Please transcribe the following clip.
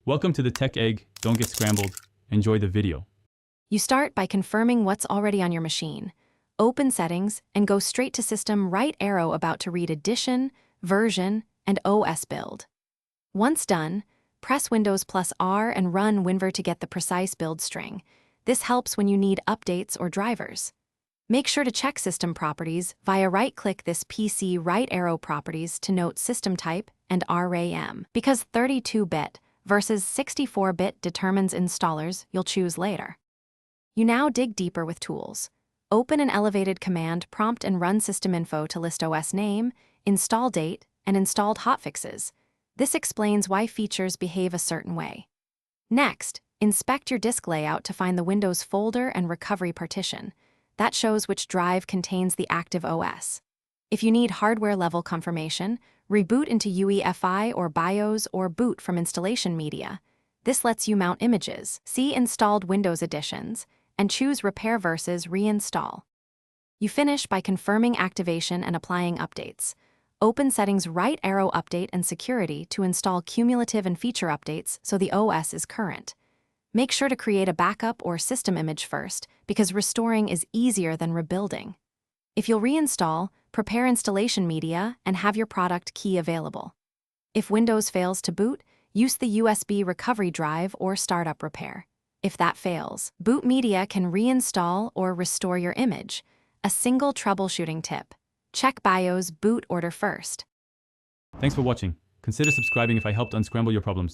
Welcome to the Tech Egg. Don't get scrambled. Enjoy the video. You start by confirming what's already on your machine. Open Settings and go straight to System right arrow about to read Edition, Version, and OS build. Once done, press Windows plus R and run WinVer to get the precise build string. This helps when you need updates or drivers. Make sure to check System Properties via right-click this PC right arrow properties to note System Type and RAM. Because 32-bit versus 64-bit determines installers you'll choose later. You now dig deeper with tools. Open an elevated command prompt and run System Info to list OS name, install date, and installed hotfixes. This explains why features behave a certain way. Next, inspect your disk layout to find the Windows folder and recovery partition. That shows which drive contains the active OS. If you need hardware-level confirmation, reboot into UEFI or BIOS or boot from installation media. This lets you mount images, see installed Windows editions, and choose repair versus reinstall. You finish by confirming activation and applying updates. Open Settings right arrow Update and Security to install cumulative and feature updates so the OS is current. Make sure to create a backup or system image first, because restoring is easier than rebuilding. If you'll reinstall, prepare installation media and have your product key available. If Windows fails to boot, use the USB recovery drive or startup repair. If that fails, boot media can reinstall or restore your image. A single troubleshooting tip: check BIOS boot order first. Thanks for watching. Consider subscribing if I helped unscramble your problems.